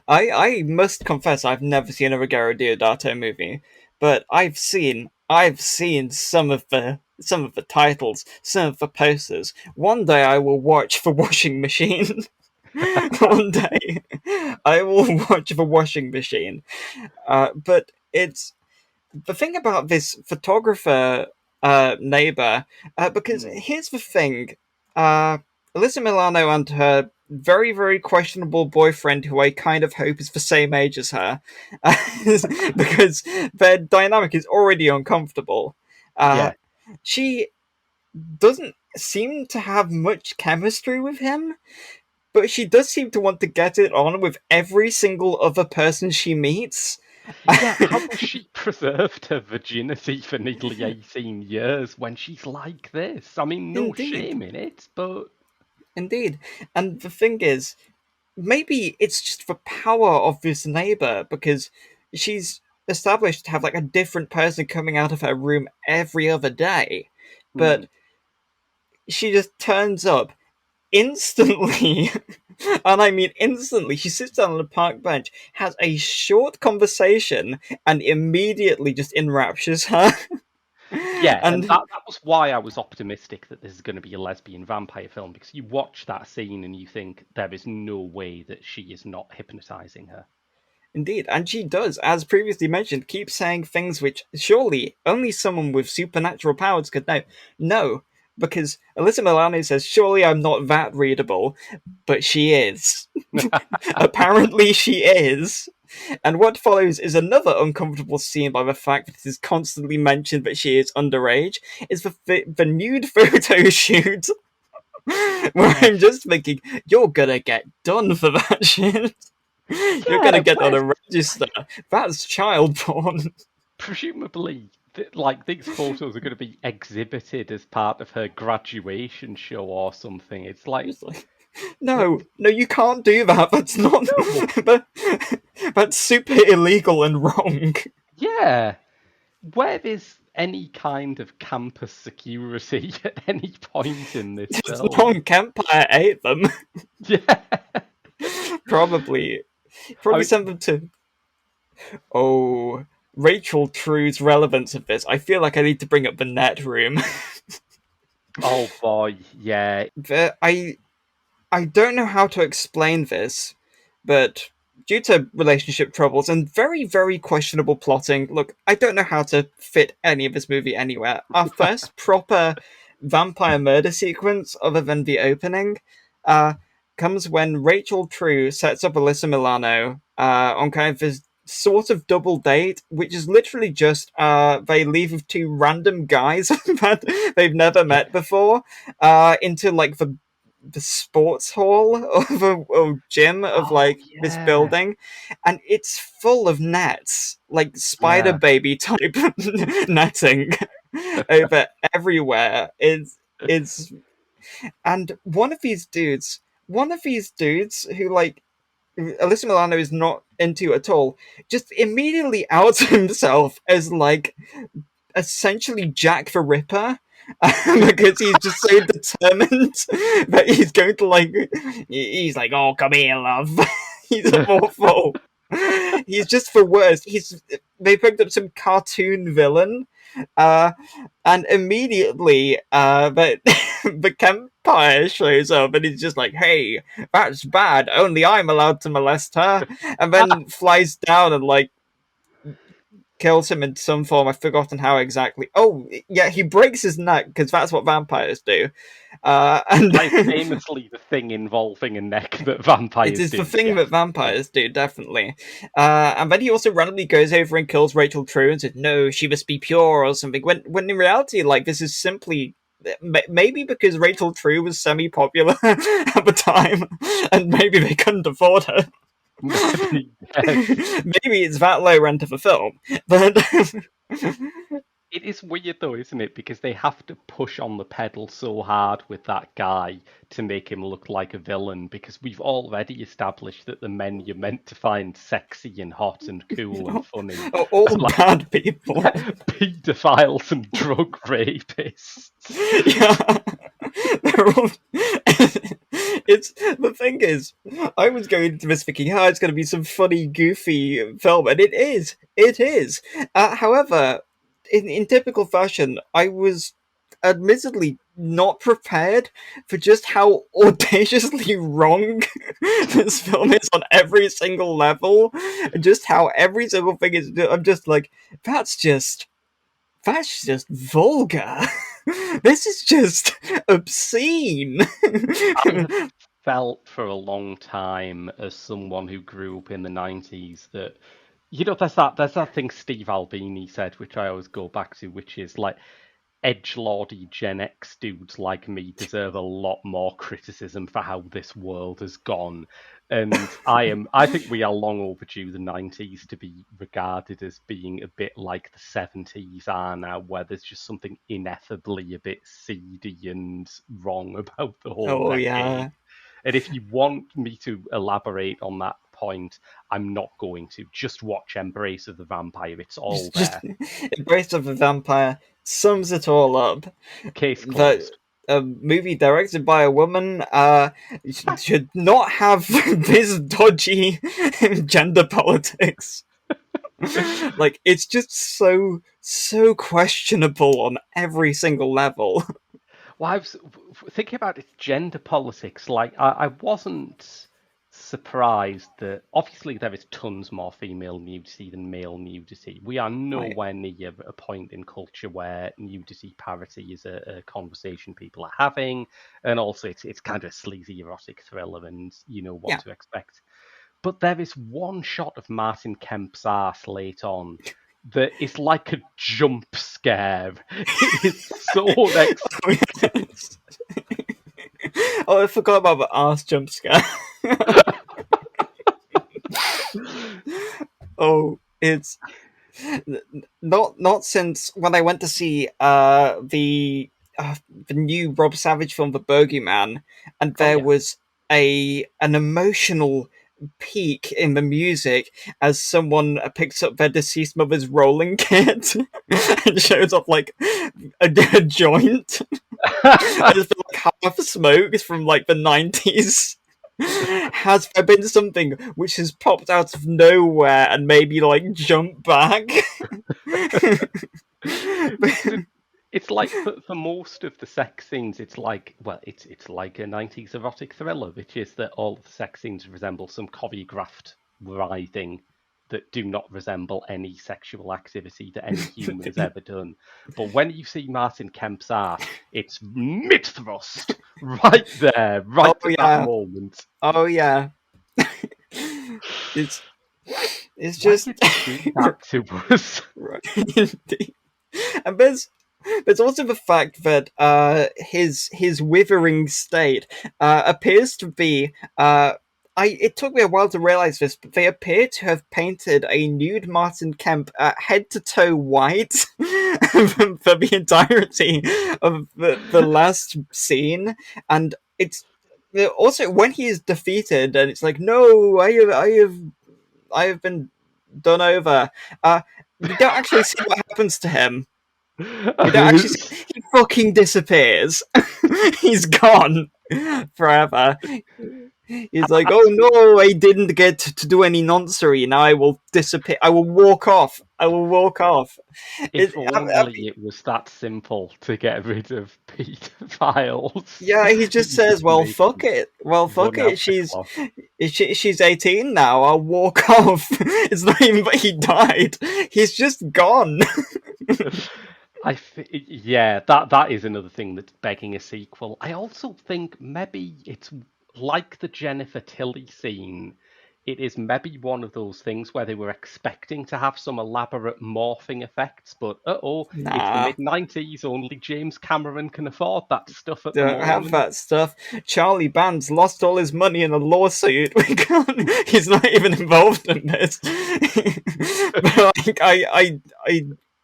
I must confess I've never seen a Ruggero Deodato movie, but I've seen some of the titles, some of the posters. One day I will watch the washing machine. One day I will watch the washing machine. But it's the thing about this photographer neighbor, because Hmm. here's the thing. Uh, Alyssa Milano and her very questionable boyfriend, who I kind of hope is the same age as her, because their dynamic is already uncomfortable. Uh, Yeah, she doesn't seem to have much chemistry with him, but she does seem to want to get it on with every single other person she meets. yeah. How has she preserved her virginity for nearly 18 years when she's like this? I mean, no Indeed. shame in it, but Indeed. And the thing is, maybe it's just the power of this neighbor because she's established to have like a different person coming out of her room every other day. hmm, But she just turns up instantly. And I mean instantly. She sits down on a park bench, has a short conversation, and immediately just enraptures her. yeah. And And that was why I was optimistic that this is going to be a lesbian vampire film because you watch that scene and you think there is no way that she is not hypnotizing her. indeed, and she does, as previously mentioned, keep saying things which surely only someone with supernatural powers could know. No, because Alyssa Milano says, surely I'm not that readable, but she is. Apparently she is. And what follows is another uncomfortable scene by the fact that it is constantly mentioned that she is underage, is the nude photo shoot. Where I'm just thinking, you're gonna get done for that shit. You're gonna Yeah, get on a register. That's child porn. presumably, like these photos are going to be exhibited as part of her graduation show or something. It's like, Just like, no, you can't do that. That's not. no, That's super illegal and wrong. yeah. Where is any kind of campus security at any point in this Just film? non Empire ate them. Yeah. Probably I mean, sent them to. Oh, Rachel True's relevance of this. I feel like I need to bring up the net room. oh boy, yeah. I don't know how to explain this, but due to relationship troubles and very, very questionable plotting, look, I don't know how to fit any of this movie anywhere. Our first proper vampire murder sequence, other than the opening, uh, comes when Rachel True sets up Alyssa Milano on kind of this sort of double date, which is literally just they leave with two random guys that they've never met before into like the sports hall of a gym of Oh like this yeah, building, and it's full of nets, like spider yeah. baby type netting over everywhere. It's and one of these dudes who like Alyssa Milano is not into at all, just immediately outs himself as like essentially Jack the Ripper. Because he's just so determined that he's going to like he's like, oh come here love. He's awful. He's just the worst. They picked up some cartoon villain, uh and immediately the Kempire shows up and he's just like, hey, that's bad, only I'm allowed to molest her, and then flies down and like kills him in some form. I've forgotten how exactly. Oh, yeah, he breaks his neck because that's what vampires do. And Like famously the thing involving a neck that it vampires is the do. thing Yes. that vampires do, definitely. And then he also randomly goes over and kills Rachel True and says, "No, she must be pure" or something. When in reality, like this is simply maybe because Rachel True was semi-popular at the time, and maybe they couldn't afford her. Maybe, yes. Maybe it's that low rent of a film, but It is weird though, isn't it? Because they have to push on the pedal so hard with that guy to make him look like a villain, because we've already established that the men you're meant to find sexy and hot and cool and funny all are like bad people. paedophiles and drug rapists. Yeah, they're all. It's the thing is, I was going into this thinking, "Oh, it's going to be some funny, goofy film," and it is. It is. However, in typical fashion, I was admittedly not prepared for just how audaciously wrong this film is on every single level, and just how every single thing is. I'm just like, that's just vulgar. This is just obscene. I have felt for a long time, as someone who grew up in the 90s, that there's that thing Steve Albini said, which I always go back to, which is like edgelordy Gen X dudes like me deserve a lot more criticism for how this world has gone. And I think we are long overdue the 90s to be regarded as being a bit like the 70s are now, where there's just something ineffably a bit seedy and wrong about the whole Oh decade. yeah. And if you want me to elaborate on that point, I'm not going to. Just watch Embrace of the Vampire. It's all Just there. Embrace of the Vampire sums it all up. Case The closed. a movie directed by a woman should not have this dodgy gender politics. Like it's just so questionable on every single level. Well, I was thinking about its gender politics. Like, I wasn't surprised that obviously there is tons more female nudity than male nudity. We are Right. nowhere near a point in culture where nudity parity is a conversation people are having, and also it's kind of a sleazy erotic thriller, and you know what Yeah. to expect. But there is one shot of Martin Kemp's ass late on that is like a jump scare. It is so unexpected. Oh, I forgot about the arse jump scare. Oh, it's not since when I went to see the new Rob Savage film, The Bogeyman, and Oh there yeah. was a an emotional peak in the music as someone picks up their deceased mother's rolling kit and shows off like a joint. I just feel like half smoke is from like the 90s. Has there been something which has popped out of nowhere and maybe like jump back? It's like for most of the sex scenes, it's like, well, it's like a 90s erotic thriller, which is that all of the sex scenes resemble some choreographed writhing that do not resemble any sexual activity that any human has ever done. But when you see Martin Kemp's ass, it's mid thrust right there, Oh right at that yeah, moment. oh yeah. It's it's Why just did they do that to us? and there's also the fact that his withering state appears to be it took me a while to realize this, but they appear to have painted a nude Martin Kemp head to toe white for the entirety of the last scene, and it's also when he is defeated, and it's like, no, I have been done over. You don't actually see what happens to him. We don't actually see. He fucking disappears. He's gone forever. He's like, oh no, I didn't get to do any noncery. Now I will disappear. I will walk off. I will walk off. If only it was that simple to get rid of pedophiles. Yeah, he just You says, just "Well, make fuck them it. Well, fuck run it. out the clock. She's 18 now. I'll walk off." It's not even that he died. He's just gone. Yeah, that is another thing that's begging a sequel. I also think maybe it's like the Jennifer Tilly scene. It is maybe one of those things where they were expecting to have some elaborate morphing effects, but it's the Nah, mid-90s. Only James Cameron can afford that stuff at the don't have moment. that stuff. Charlie Band's lost all his money in a lawsuit. We can't. He's not even involved in this. But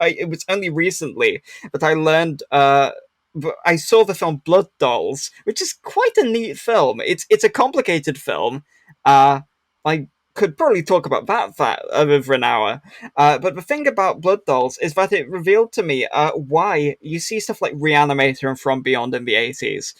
like, it was only recently that I learned. I saw the film Blood Dolls, which is quite a neat film. It's a complicated film. I could probably talk about that for over an hour. But the thing about Blood Dolls is that it revealed to me why you see stuff like Reanimator and From Beyond in the 80s,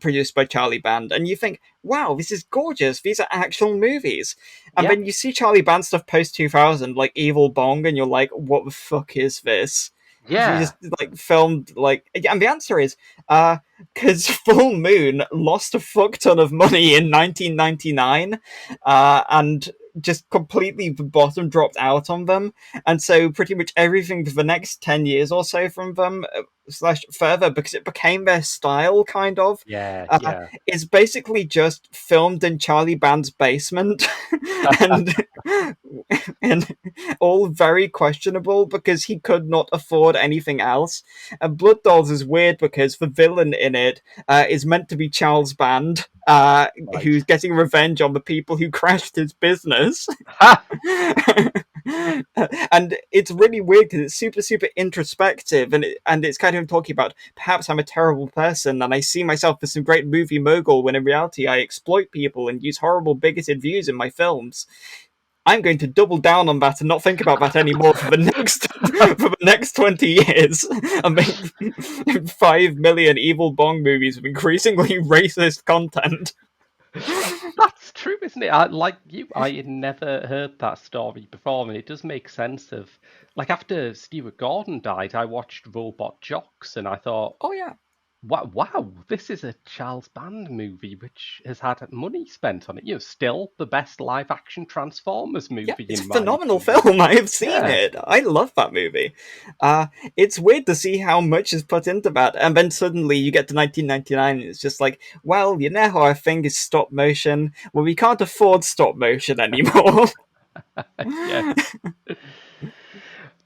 produced by Charlie Band, and you think, wow, this is gorgeous. These are actual movies. And Yeah, then you see Charlie Band stuff post 2000, like Evil Bong, and you're like, what the fuck is this? He yeah. just like filmed like, and the answer is because Full Moon lost a fuck ton of money in 1999, and just completely the bottom dropped out on them, and so pretty much everything for the next 10 years or so from them slash further, because it became their style kind of, Yeah, uh, yeah. is basically just filmed in Charlie Band's basement. and and all very questionable because he could not afford anything else. And Blood Dolls is weird because the villain in it is meant to be Charles Band, Right. who's getting revenge on the people who crashed his business. Ha! And it's really weird because it's super super introspective, and it's kind of talking about perhaps I'm a terrible person and I see myself as some great movie mogul when in reality I exploit people and use horrible bigoted views in my films. I'm going to double down on that and not think about that anymore for the next for the next 20 years and make 5 million Evil Bong movies with increasingly racist content. That's true, isn't it? Like you, I had never heard that story before, and it does make sense of like after Stuart Gordon died, I watched Robot Jocks, and I thought, Oh yeah. wow, this is a Charles Band movie which has had money spent on it. Still the best live action Transformers Yeah, movie it's a in my phenomenal opinion. film. I have seen Yeah. it. I love that movie. It's weird to see how much is put into that, and then suddenly you get to 1999, and it's just like, well, you know how our thing is stop motion. Well, we can't afford stop motion anymore. Yes.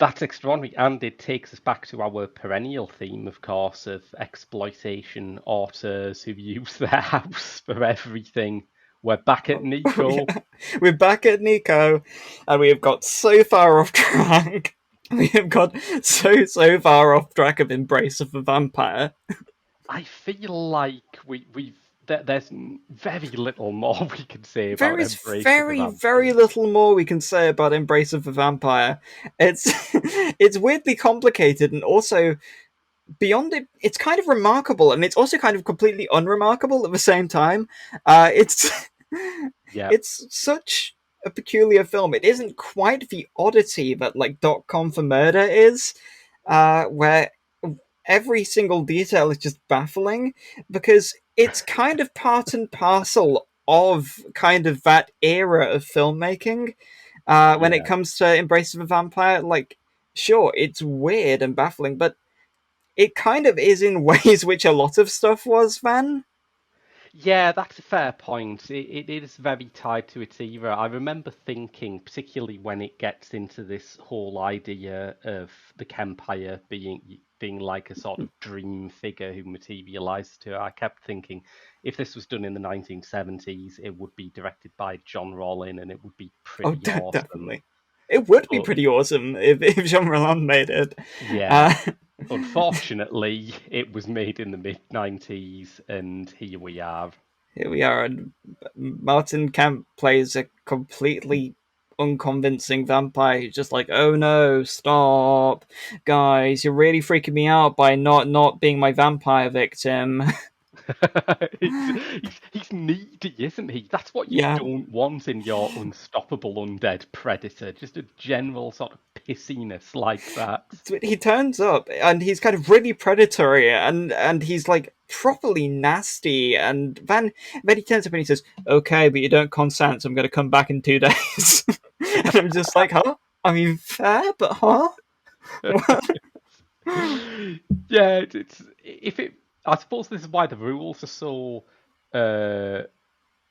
That's extraordinary, and it takes us back to our perennial theme, of course, of exploitation authors who use their house for everything. We're back at Oh, Nico. yeah. We're back at Nico, and we have got so far off track. We have got so far off track of Embrace of the Vampire. I feel like there's very little more we can say There about is Embrace of the very, very Vampire. little more we can say about Embrace of the Vampire. It's it's weirdly complicated, and also beyond it, it's kind of remarkable, and it's also kind of completely unremarkable at the same time. It's Yeah, it's such a peculiar film. It isn't quite the oddity that like .com for Murder is, where every single detail is just baffling because it's kind of part and parcel of kind of that era of filmmaking. When it yeah. comes to Embrace of a Vampire, like sure, it's weird and baffling, but it kind of is in ways which a lot of stuff was then. Yeah, that's a fair point. It is very tied to its era. I remember thinking, particularly when it gets into this whole idea of the Kempire being like a sort of dream figure who materializes to her. I kept thinking, if this was done in the 1970s, it would be directed by John Rollin, and it would be Oh, pretty awesome. definitely. It would be But pretty awesome if Jean Roland made it. yeah, Uh, unfortunately, it was made in the mid 90s, and here we are. Here we are, and Martin Kemp plays a completely unconvincing vampire who's just like, oh no, stop. Guys, you're really freaking me out by not being my vampire victim. He's needy, isn't he? That's what you Yeah. don't want in your unstoppable undead predator. Just a general sort of pissiness like that. He turns up and he's kind of really predatory and he's like properly nasty and then he turns up and he says, okay, but you don't consent, so I'm gonna come back in 2 days. And I'm just like, huh? I mean fair, but huh? Yeah, it's if it. I suppose this is why the rules are so uh,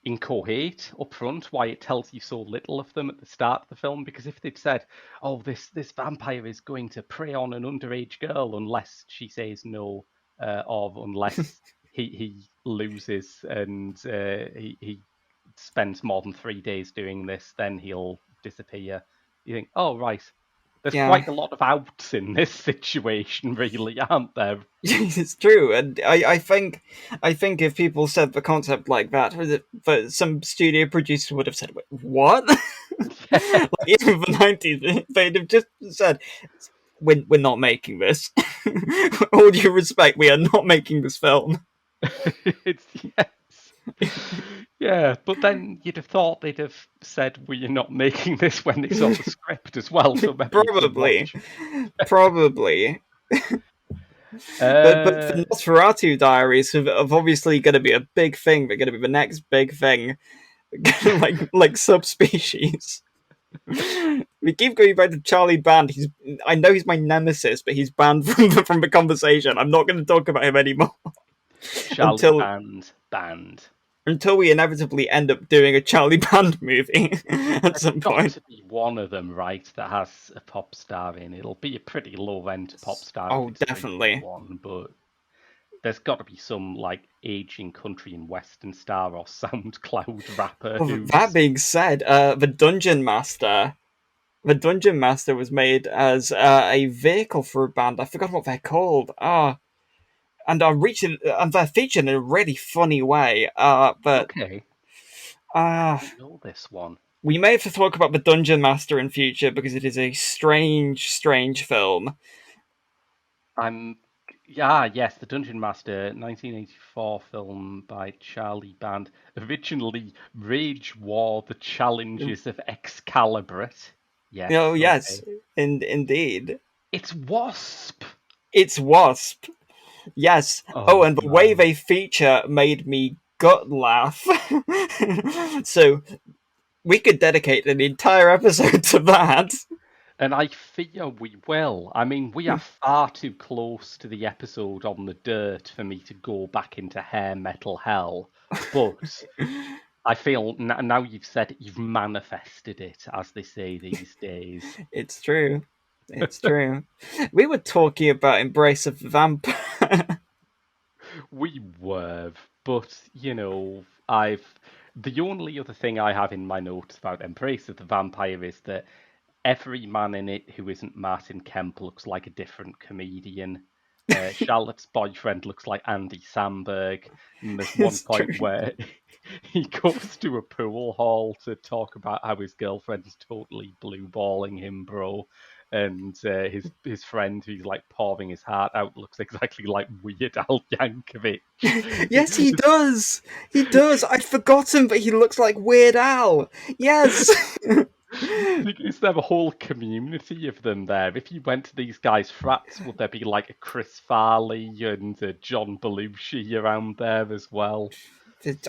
incoherent up front, why it tells you so little of them at the start of the film. Because if they'd said, "Oh, this vampire is going to prey on an underage girl unless she says no, or unless he loses and he spends more than 3 days doing this, then he'll disappear." You think, "Oh, right." There's Yeah. quite a lot of outs in this situation, really, aren't there? It's true, and I think if people said the concept like that, but some studio producer would have said, "Wait, what?" Yeah. Like even the 90s, they'd have just said, we're not making this. All due respect, we are not making this film." It's yes. Yeah, but then you'd have thought they'd have said, "Well, you're not making this" when they saw the script as well, so maybe it's a Probably, notch. probably. But the Uh, Nosferatu diaries have obviously going to be a big thing. They're going to be the next big thing, like subspecies. We keep going back to Charlie Band. I know he's my nemesis, but he's banned from the conversation. I'm not going to talk about him anymore Charlie until Band. until we inevitably end up doing a Charlie Band movie at There's some got point. to be one of them, right, that has a pop star in. It'll be a pretty low rent pop star if Oh, it's 3D definitely. one, but there's got to be some like aging country and western star or SoundCloud rapper Well, that who's being said, the Dungeon Master was made as a vehicle for a band. I forgot what they're called. And they're featured in a really funny way. But okay. I uh, don't know this one. we may have to talk about the Dungeon Master in future because it is a strange, strange film. I'm yes, the Dungeon Master, 1984 film by Charlie Band. Originally, Rage War: The Challenges of Excalibur. Oh Yes, yes, okay. indeed, It's Wasp. it's Wasp. Yes. Oh, Oh and the way man. they feature made me gut laugh. So we could dedicate an entire episode to that. And I fear we will. I mean, we are far too close to the episode on the dirt for me to go back into hair metal hell. But I feel now you've said it, you've manifested it, as they say these days. It's true. It's true. We were talking about Embrace of the Vampire. We were, but I've the only other thing I have in my notes about Embrace of the Vampire is that every man in it who isn't Martin Kemp looks like a different comedian. Charlotte's boyfriend looks like Andy Samberg, and there's one It's true. point where he goes to a pool hall to talk about how his girlfriend's totally blue balling him, bro. And his friend, who's like pouring his heart out, looks exactly like Weird Al Yankovic. Yes, he does. He does. I'd forgotten, but he looks like Weird Al. Yes. Is there a whole community of them there? If you went to these guys' frats, would there be like a Chris Farley and a John Belushi around there as well?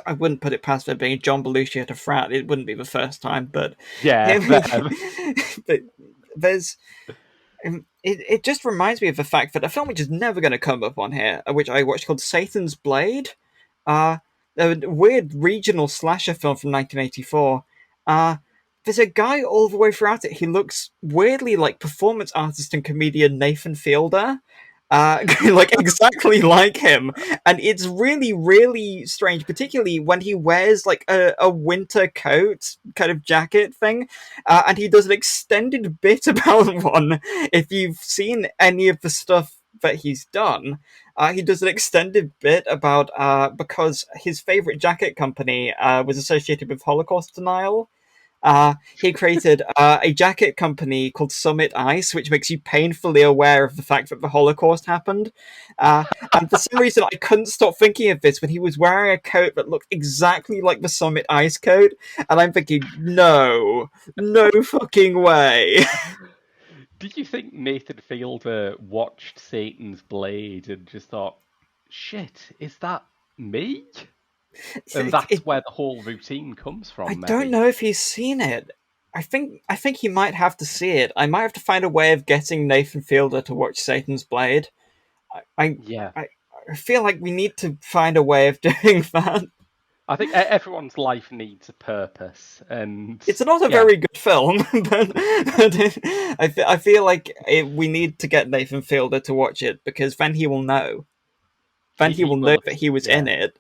I wouldn't put it past there being John Belushi at a frat. It wouldn't be the first time, but Yeah, him. them. But there's. It just reminds me of the fact that a film which is never going to come up on here, which I watched called Satan's Blade, uh, a weird regional slasher film from 1984. Uh, there's a guy all the way throughout it. He looks weirdly like performance artist and comedian Nathan Fielder. Like exactly like him, and it's really, really strange, particularly when he wears like a winter coat kind of jacket thing, and he does an extended bit about one. If you've seen any of the stuff that he's done, he does an extended bit about because his favorite jacket company was associated with Holocaust denial. He created a jacket company called Summit Ice, which makes you painfully aware of the fact that the Holocaust happened. And for some reason, I couldn't stop thinking of this when he was wearing a coat that looked exactly like the Summit Ice coat. And I'm thinking, no, no fucking way. Do you think Nathan Fielder watched Satan's Blade and just thought, shit, is that me? And it, that's it, where the whole routine comes I from, don't maybe. know if he's seen it. I think he might have to see it. I might have to find a way of getting Nathan Fielder to watch Satan's Blade. I Yeah. I, I feel like we need to find a way of doing that. I think everyone's life needs a purpose, and It's not a yeah, very good film, I feel like we need to get Nathan Fielder to watch it because then he will know. Then he he will will know have, that he was in yeah, it.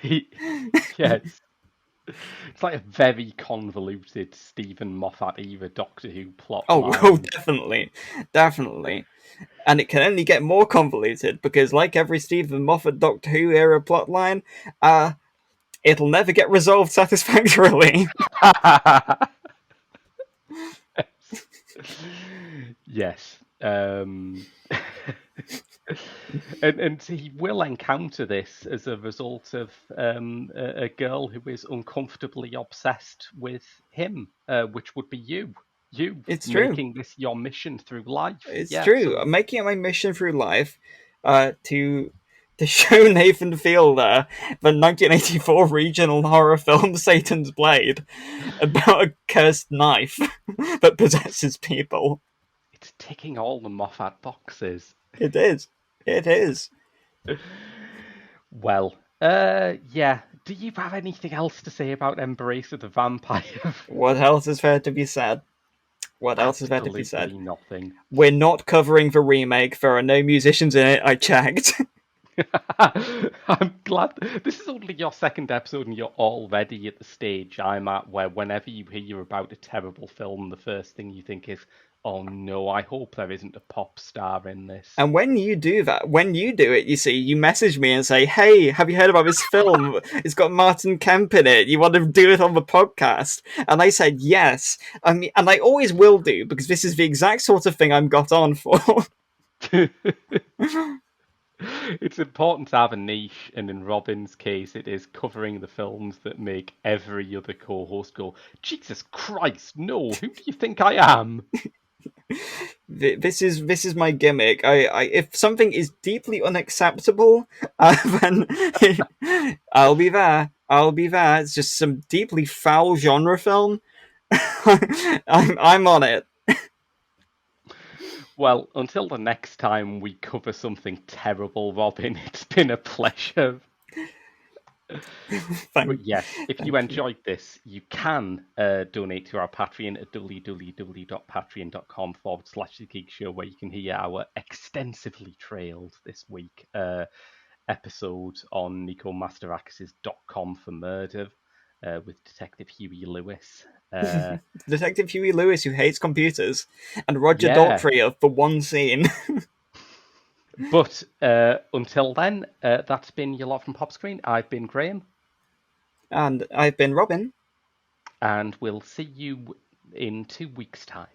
he, yeah, it's like a very convoluted Stephen Moffat era Doctor Who plot Oh, oh, line. definitely, definitely. And it can only get more convoluted because, like every Stephen Moffat Doctor Who era plotline, it'll never get resolved satisfactorily. Yes. And he will encounter this as a result of a girl who is uncomfortably obsessed with him, which would be you. You It's true. making this your mission through life. It's Yeah, true. so I'm making it my mission through life, to show Nathan Fielder the 1984 regional horror film Satan's Blade about a cursed knife that possesses people. it's ticking all the Moffat boxes. It is. It is. Well, yeah. Do you have anything else to say about Embrace of the Vampire? What else is there to be said? What else is there to be said? Absolutely nothing. We're not covering the remake. There are no musicians in it. I checked. I'm glad this is only your second episode and you're already at the stage I'm at where whenever you hear about a terrible film, the first thing you think is, oh no, I hope there isn't a pop star in this. And when you do that, when you do it, you see, you message me and say, "Hey, have you heard about this film? It's got Martin Kemp in it. You want to do it on the podcast?" And I said yes. I mean, and I always will do because this is the exact sort of thing I'm got on for. It's important to have a niche, and in Robyn's case, it is covering the films that make every other co host go, Jesus Christ, no, who do you think I am? This is my gimmick. I if something is deeply unacceptable, then I'll be there. I'll be there. It's just some deeply foul genre film. I'm on it. Well, until the next time we cover something terrible, Robyn, it's been a pleasure. But yes, if you Thank you. enjoyed this, you can donate to our Patreon at www.patreon.com/The Geek Show, where you can hear our extensively trailed this week episode on Nico Masterakis.com for Murder with Detective Huey Lewis. Detective Huey Lewis, who hates computers, and Roger Yeah, Daltrey for one scene. but until then, that's been your lot from Pop Screen. I've been Graham. And I've been Robyn. And we'll see you in 2 weeks' time.